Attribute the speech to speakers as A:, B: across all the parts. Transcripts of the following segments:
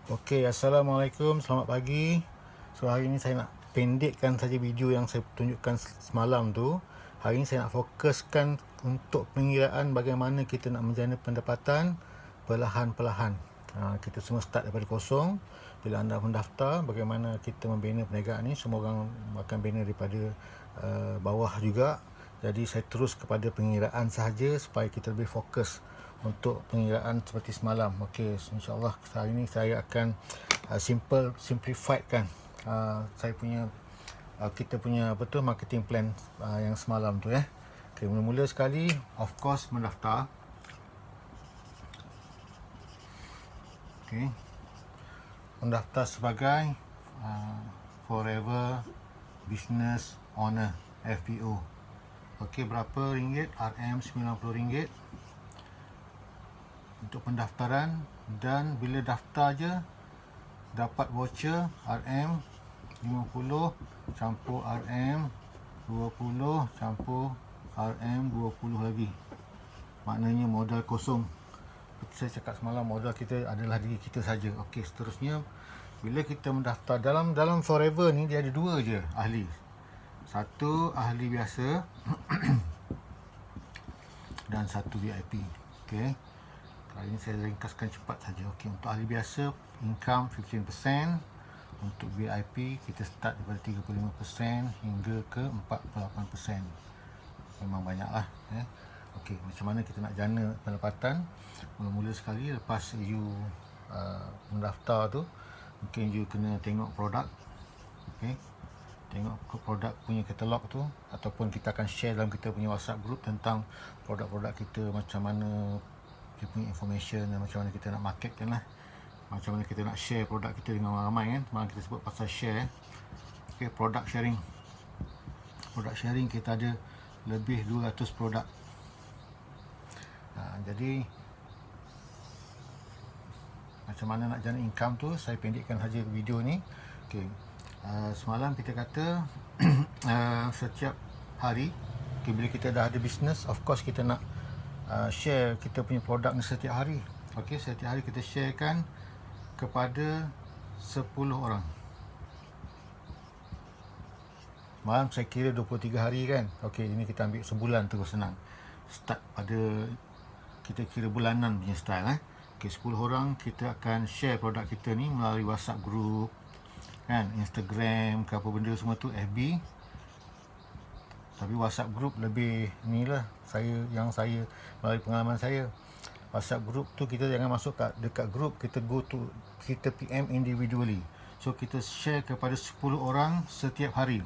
A: Okey, Assalamualaikum, selamat pagi. So hari ini saya nak pendekkan saja video yang saya tunjukkan semalam tu. Hari ini saya nak fokuskan untuk pengiraan bagaimana kita nak menjana pendapatan perlahan-perlahan. Kita semua start daripada kosong. Bila anda mendaftar, bagaimana kita membina perniagaan ni, semua orang akan bina daripada bawah juga. Jadi saya terus kepada pengiraan sahaja supaya kita lebih fokus untuk pengiraan seperti semalam. Okey, insya-Allah hari ini saya akan simplifiedkan saya punya kita punya marketing plan yang semalam tu ya. Okey, mula-mula sekali of course mendaftar. Okey. Mendaftar sebagai Forever Business Owner FBO. Okey, berapa ringgit? RM90 untuk pendaftaran, dan bila daftar je dapat voucher RM50 campur RM20 campur RM20 lagi. Maknanya modal kosong. Seperti saya cakap semalam, modal kita adalah diri kita saja. Okey, seterusnya bila kita mendaftar dalam Forever ni, dia ada dua je ahli. Satu ahli biasa dan satu VIP. Okey. Kali ini saya ringkaskan cepat saja. Okey, untuk ahli biasa income 15%, untuk VIP kita start daripada 35% hingga ke 48%. Memang banyaklah ya. Okey, macam mana kita nak jana pendapatan? Mula-mula sekali lepas you mendaftar tu, mungkin you kena tengok produk. Okey. Tengok produk punya katalog tu, ataupun kita akan share dalam kita punya WhatsApp group tentang produk-produk kita, macam mana dia punya information dan macam mana kita nak marketkan lah, macam mana kita nak share produk kita dengan orang ramai kan. Semalam kita sebut pasal share. Okay, product sharing. Product sharing kita ada lebih 200 produk. Jadi macam mana nak jana income tu, saya pendekkan saja video ni. Okay. Semalam kita kata setiap hari, okay, bila kita dah ada business, of course kita nak share kita punya produk ni setiap hari. Okey, setiap hari kita sharekan kepada 10 orang. Malam saya kira 23 hari kan. Okey, ini kita ambil sebulan terus senang. Start pada kita kira bulanan punya style Okey, 10 orang kita akan share produk kita ni melalui WhatsApp group kan, Instagram ke apa benda semua tu, FB. Tapi WhatsApp group lebih ni lah, saya melalui pengalaman saya, WhatsApp group tu kita jangan masuk dekat group, kita kita PM individually. So kita share kepada 10 orang setiap hari.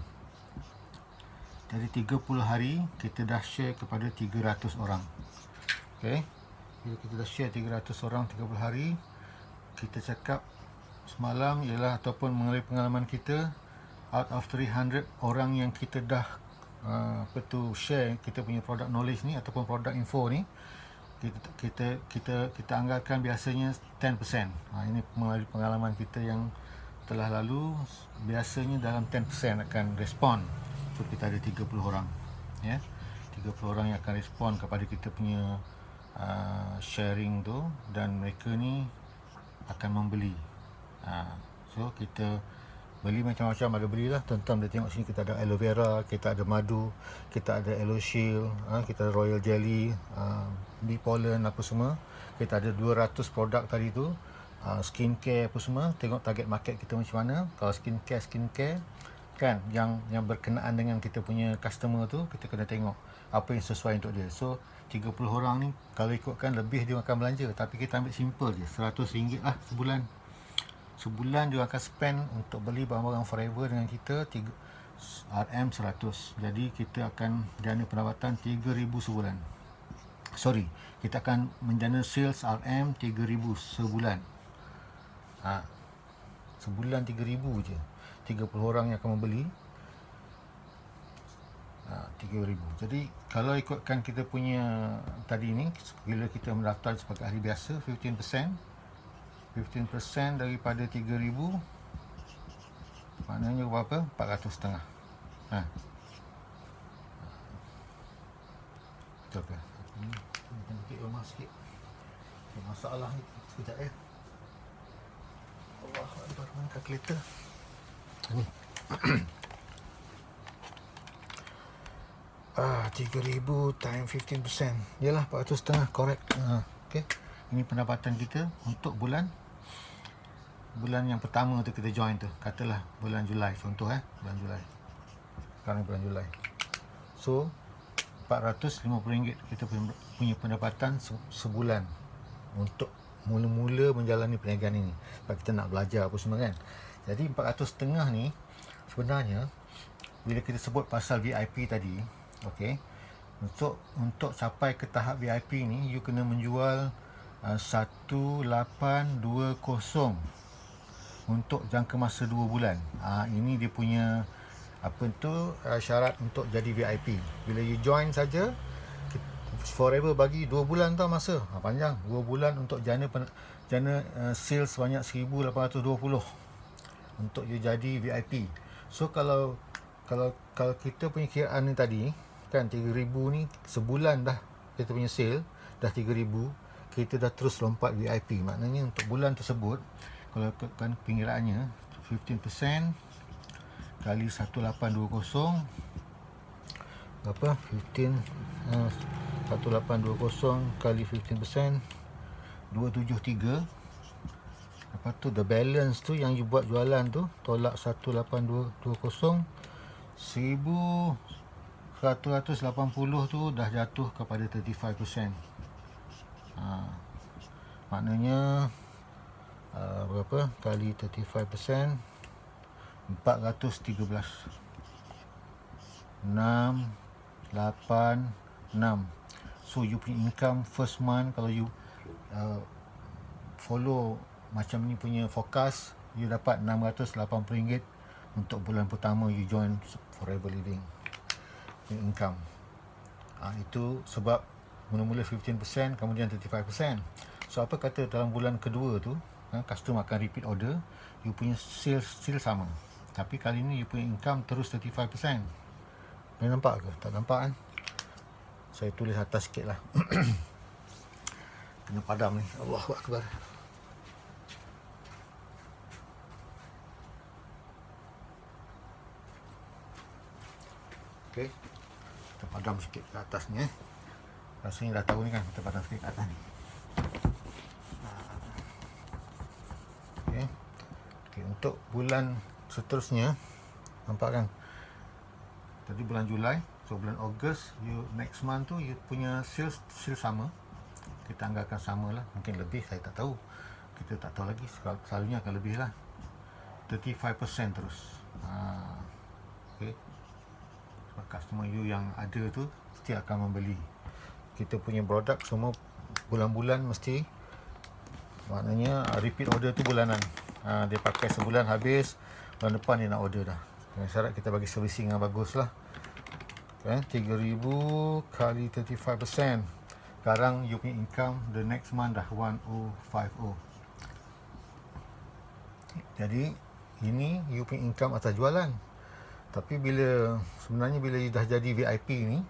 A: Dari 30 hari kita dah share kepada 300 orang. Okay, bila kita dah share 300 orang 30 hari, kita cakap semalam ialah, ataupun melalui pengalaman kita, out of 300 orang yang kita dah share kita punya product knowledge ni ataupun product info ni, kita anggarkan biasanya 10%. Ini melalui pengalaman kita yang telah lalu, biasanya dalam 10% akan respon. So kita ada 30 orang ya, 30 orang yang akan respon kepada kita punya sharing tu, dan mereka ni akan membeli. So kita beli macam-macam, ada belilah. Tuan-tuan boleh tengok sini, kita ada aloe vera, kita ada madu, kita ada aloe shield, kita ada royal jelly, bee pollen apa semua. Kita ada 200 produk tadi tu, skincare apa semua. Tengok target market kita macam mana. Kalau skincare kan, yang berkenaan dengan kita punya customer tu, kita kena tengok apa yang sesuai untuk dia. So 30 orang ni kalau ikutkan lebih dia akan belanja, tapi kita ambil simple je, RM100 lah sebulan. Sebulan dia akan spend untuk beli barang-barang Forever dengan kita RM100. Jadi kita akan jana pendapatan 3,000 sebulan. Sorry, kita akan menjana sales RM3,000 sebulan. Sebulan 3,000 je. 30 orang yang akan membeli 3,000. Jadi kalau ikutkan kita punya tadi ni, bila kita mendaftar sebagai ahli biasa, 15% daripada 3,000 maknanya berapa? 400 setengah. Betul ke? Kita ambil rumah sikit. Masalah ni sekejap ya. calculator ni. 3,000 times 15%. Yalah 400 setengah, correct. Okay. Ini pendapatan kita untuk bulan yang pertama tu kita join tu. Katalah bulan Julai contoh bulan Julai. Sekarang bulan Julai. So RM450 kita punya pendapatan sebulan untuk mula-mula menjalani perniagaan ini. Sebab kita nak belajar apa semua kan. Jadi 400 setengah ni sebenarnya bila kita sebut pasal VIP tadi, okey, untuk capai ke tahap VIP ni you kena menjual 1820 untuk jangka masa 2 bulan. Ini dia punya syarat untuk jadi VIP. Bila you join saja, forever bagi 2 bulan tau masa. Panjang 2 bulan untuk jana sales sebanyak 1820 untuk you jadi VIP. So kalau kita punya kiraan ni tadi kan 3,000 ni sebulan dah kita punya sale dah 3,000, kita dah terus lompat VIP. Maknanya untuk bulan tersebut kalau kan pengiraannya 15% kali 1820 berapa? 1820 kali 15% 273. Lepas tu the balance tu yang you buat jualan tu tolak 1820, 1180 tu dah jatuh kepada 35%. Maknanya berapa kali 35%? 413. 686. So you punya income first month kalau you follow macam ni punya forecast, you dapat RM680 untuk bulan pertama you join Forever Living income. Itu sebab mula-mula 15%, kemudian 35%. So apa kata dalam bulan kedua tu customer akan repeat order, you punya sales still sama, tapi kali ni you punya income terus 35%. Boleh nampak ke? Tak nampak kan? Saya tulis atas sikit lah. Kena padam ni. Allahu Akbar. Okey, kita padam sikit ke atas ni. Rasanya dah tahu ni kan, kita padam sikit ke atas ni. Okey, untuk bulan seterusnya, nampak kan? Tadi bulan Julai, so bulan Ogos, you next month tu you punya sales sama. Kita anggarkan sama lah, mungkin lebih, saya tak tahu. Kita tak tahu lagi, selalunya akan lebih lah. 35% terus. Okey. Sebab customer you yang ada tu mesti akan membeli. Kita punya produk semua bulan-bulan mesti, maknanya repeat order tu bulanan. Dia pakai sebulan habis, bulan depan dia nak order dah. Dengan syarat kita bagi servicing yang bagus lah. 3,000 kali 35%. Sekarang you punya income the next month dah 1050. Jadi ini you punya income atas jualan. Tapi sebenarnya bila you dah jadi VIP ni,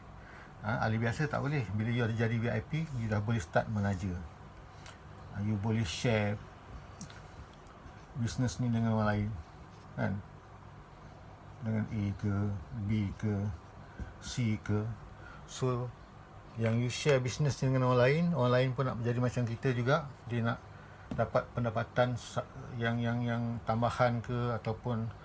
A: ahli biasa tak boleh. Bila you dah jadi VIP, you dah boleh start menaja. You boleh share bisnes ni dengan orang lain kan, dengan A ke B ke C ke. So yang you share bisnes dengan orang lain pun nak menjadi macam kita juga. Dia nak dapat pendapatan yang tambahan ke, ataupun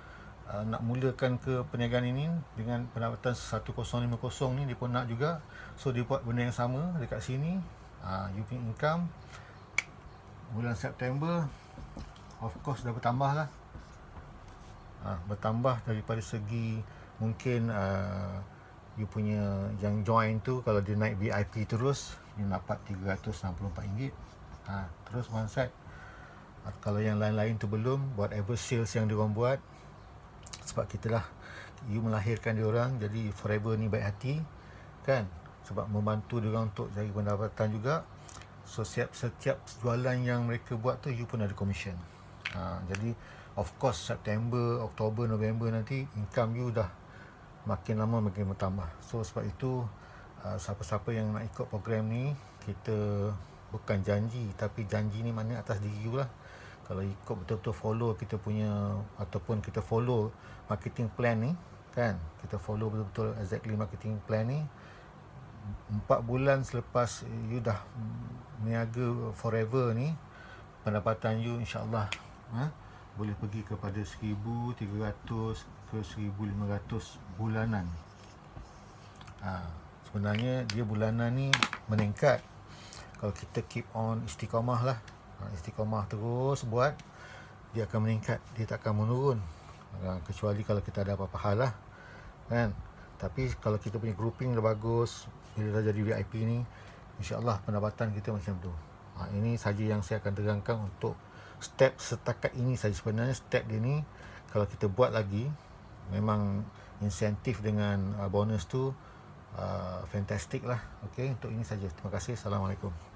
A: nak mulakan ke perniagaan ini dengan pendapatan 1050 ni, dia pun nak juga. So dia buat benda yang sama dekat sini. You punya income bulan September of course dah bertambah lah. Bertambah daripada segi mungkin you punya yang join tu, kalau dia naik VIP terus, you dapat RM364. Terus one side. Kalau yang lain-lain tu belum, whatever sales yang diorang buat, sebab kita lah you melahirkan diorang, jadi Forever ni baik hati kan, sebab membantu diorang untuk cari pendapatan juga. So setiap jualan yang mereka buat tu you pun ada commission. Jadi of course September, Oktober, November nanti income you dah makin lama makin bertambah. So sebab itu siapa-siapa yang nak ikut program ni, kita bukan janji, tapi janji ni mana atas diri you lah. Kalau ikut betul-betul follow kita punya, ataupun kita follow marketing plan ni kan, kita follow betul-betul exactly marketing plan ni, 4 bulan selepas you dah niaga forever ni, pendapatan you insyaAllah boleh pergi kepada 1,300 ke 1,500 bulanan. Sebenarnya dia bulanan ni meningkat kalau kita keep on istiqamah lah. Istiqamah terus buat, dia akan meningkat, dia tak akan menurun, kecuali kalau kita ada apa-apa hal lah kan. Tapi kalau kita punya grouping dah bagus, bila dah jadi VIP ni, insyaAllah pendapatan kita macam tu. Ini saja yang saya akan terangkan untuk step setakat ini saja. Sebenarnya step dia ni kalau kita buat lagi, memang insentif dengan bonus tu fantastic lah. Okey, untuk ini saja. Terima kasih. Assalamualaikum.